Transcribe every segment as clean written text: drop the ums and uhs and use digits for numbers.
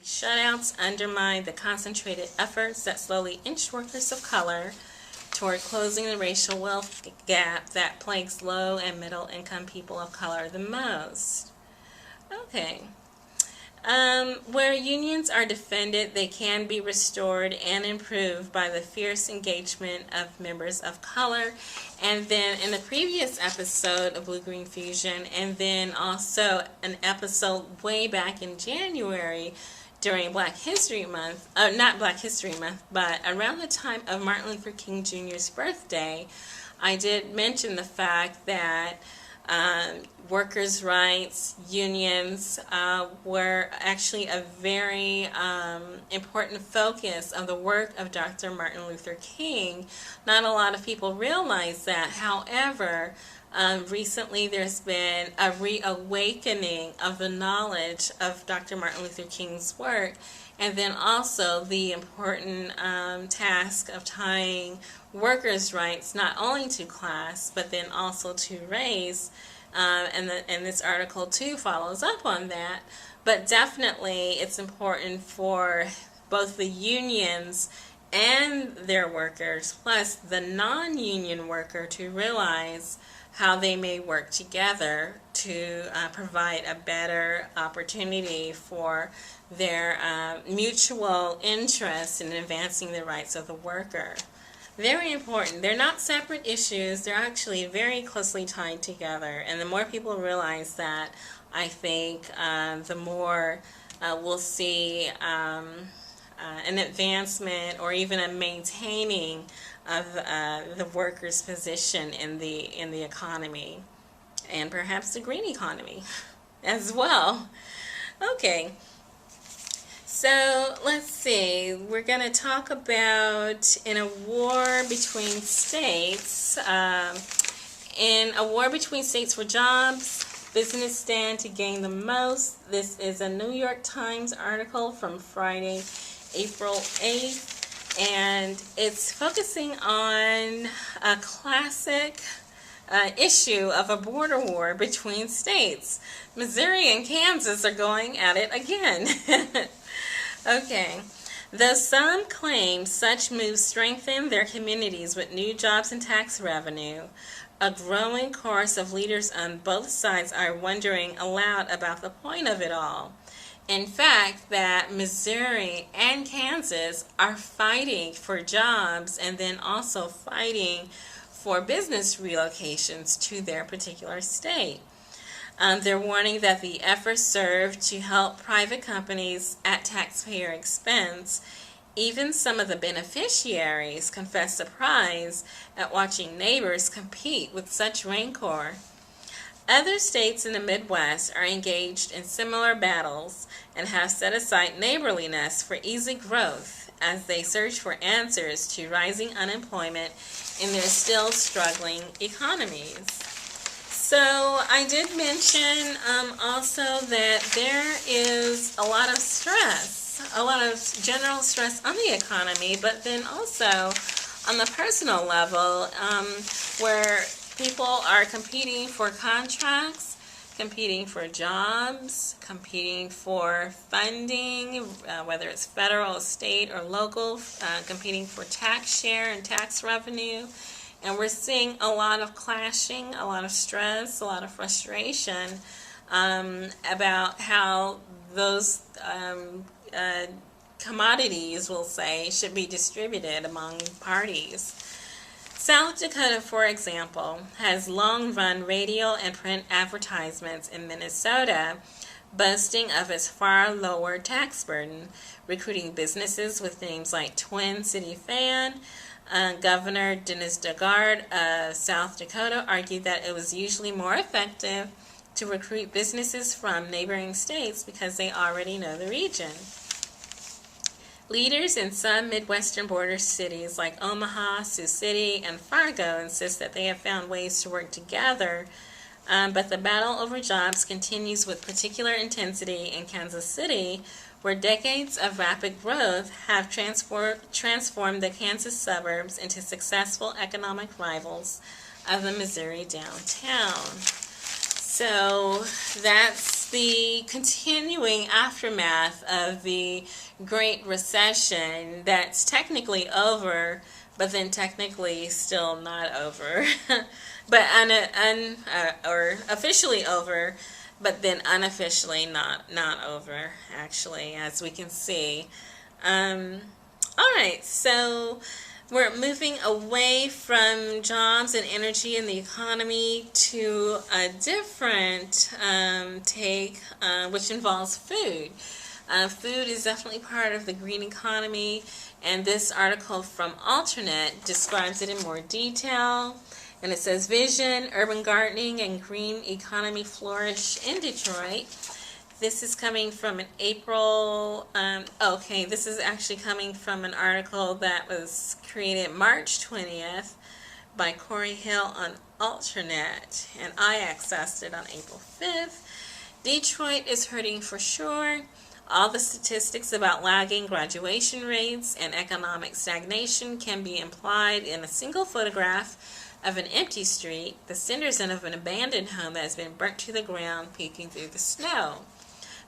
shutouts undermine the concentrated efforts that slowly inch workers of color toward closing the racial wealth gap that plagues low and middle income people of color the most. Okay. Where unions are defended, they can be restored and improved by the fierce engagement of members of color. And then in the previous episode of Blue.Green.Fusion, and then also an episode way back in January during Black History Month, not Black History Month, but around the time of Martin Luther King Jr.'s birthday, I did mention the fact that workers' rights, unions were actually a very important focus of the work of Dr. Martin Luther King. Not a lot of people realize that. However, recently there's been a reawakening of the knowledge of Dr. Martin Luther King's work, and then also the important task of tying workers' rights not only to class but then also to race. And this article too follows up on that. But definitely it's important for both the unions and their workers, plus the non-union worker, to realize how they may work together to provide a better opportunity for their mutual interest in advancing the rights of the worker. Very important. They're not separate issues. They're actually very closely tied together. And the more people realize that, I think the more we'll see an advancement or even a maintaining of the workers' position in the economy, and perhaps the green economy as well. Okay. So let's see, we're going to talk about in a war between states. In a war between states for jobs, business stand to gain the most. This is a New York Times article from Friday, April 8th, and it's focusing on a classic issue of a border war between states. Missouri and Kansas are going at it again. Okay. Though some claim such moves strengthen their communities with new jobs and tax revenue, a growing chorus of leaders on both sides are wondering aloud about the point of it all. In fact, that Missouri and Kansas are fighting for jobs and then also fighting for business relocations to their particular state. They're warning that the efforts serve to help private companies at taxpayer expense. Even some of the beneficiaries confess surprise at watching neighbors compete with such rancor. Other states in the Midwest are engaged in similar battles and have set aside neighborliness for easy growth as they search for answers to rising unemployment in their still struggling economies. So I did mention also that there is a lot of stress, a lot of general stress on the economy, but then also on the personal level where people are competing for contracts, competing for jobs, competing for funding, whether it's federal, state, or local, competing for tax share and tax revenue. And we're seeing a lot of clashing, a lot of stress, a lot of frustration about how those commodities, we'll say, should be distributed among parties. South Dakota, for example, has long run radio and print advertisements in Minnesota boasting of its far lower tax burden, recruiting businesses with names like Twin City Fan. Governor Dennis DeGard of South Dakota argued that it was usually more effective to recruit businesses from neighboring states because they already know the region. Leaders in some Midwestern border cities like Omaha, Sioux City, and Fargo insist that they have found ways to work together, but the battle over jobs continues with particular intensity in Kansas City, where decades of rapid growth have transformed the Kansas suburbs into successful economic rivals of the Missouri downtown. So that's it's the continuing aftermath of the Great Recession that's technically over, but then technically still not over, but or officially over, but then unofficially not over, actually, as we can see. All right, so we're moving away from jobs and energy in the economy to a different take, which involves food. Food is definitely part of the green economy, and this article from Alternet describes it in more detail. And it says, Vision, Urban Gardening, and Green Economy Flourish in Detroit. This is coming from an April, this is actually coming from an article that was created March 20th by Corey Hill on Alternet, and I accessed it on April 5th. Detroit is hurting for sure. All the statistics about lagging graduation rates and economic stagnation can be implied in a single photograph of an empty street, the cinders of an abandoned home that has been burnt to the ground peeking through the snow.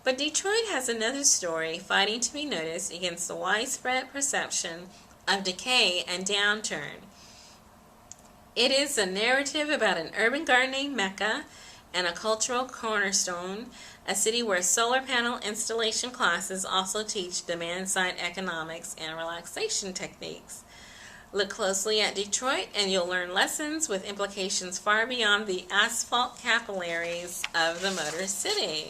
But Detroit has another story fighting to be noticed against the widespread perception of decay and downturn. It is a narrative about an urban gardening mecca and a cultural cornerstone, a city where solar panel installation classes also teach demand-side economics and relaxation techniques. Look closely at Detroit and you'll learn lessons with implications far beyond the asphalt capillaries of the Motor City.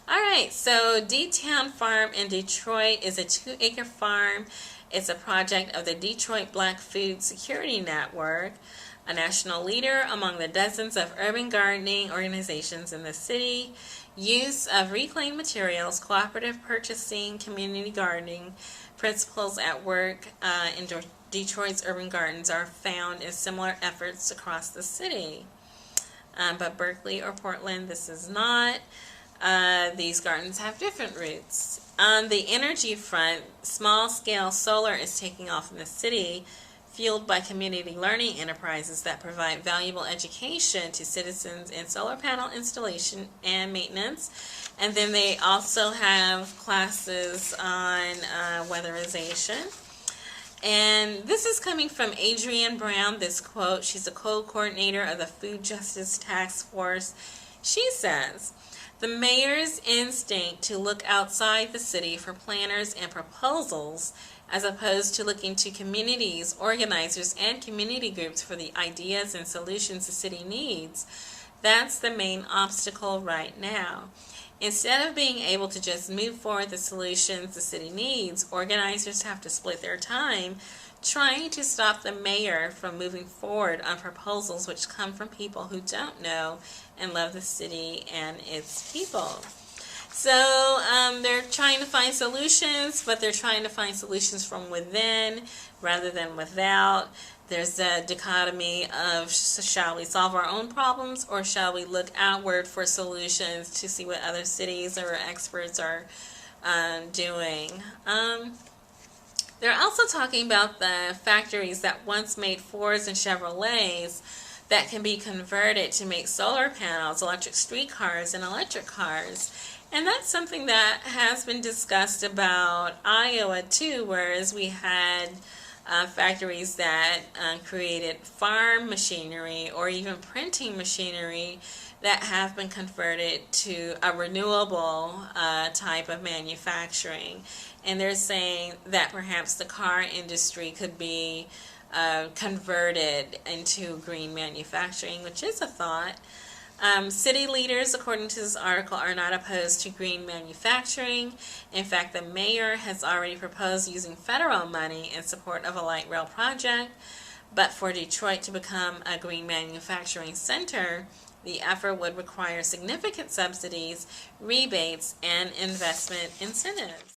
Alright, so D-Town Farm in Detroit is a 2-acre farm. It's a project of the Detroit Black Food Security Network, a national leader among the dozens of urban gardening organizations in the city. Use of reclaimed materials, cooperative purchasing, community gardening principles at work in Detroit's urban gardens are found in similar efforts across the city. But Berkeley or Portland, this is not. These gardens have different roots. On the energy front, small-scale solar is taking off in the city, fueled by community learning enterprises that provide valuable education to citizens in solar panel installation and maintenance. And then they also have classes on weatherization. And this is coming from Adrienne Brown, this quote. She's a co-coordinator of the Food Justice Task Force. She says, the mayor's instinct to look outside the city for planners and proposals, as opposed to looking to communities, organizers, and community groups for the ideas and solutions the city needs, that's the main obstacle right now. Instead of being able to just move forward the solutions the city needs, organizers have to split their time trying to stop the mayor from moving forward on proposals which come from people who don't know and love the city and its people. So they're trying to find solutions, but they're trying to find solutions from within rather than without. There's a dichotomy of shall we solve our own problems or shall we look outward for solutions to see what other cities or experts are doing. They're also talking about the factories that once made Fords and Chevrolets that can be converted to make solar panels, electric streetcars, and electric cars. And that's something that has been discussed about Iowa too, whereas we had factories that created farm machinery or even printing machinery that have been converted to a renewable type of manufacturing. And they're saying that perhaps the car industry could be converted into green manufacturing, which is a thought. City leaders, according to this article, are not opposed to green manufacturing. In fact, the mayor has already proposed using federal money in support of a light rail project. But for Detroit to become a green manufacturing center, the effort would require significant subsidies, rebates, and investment incentives.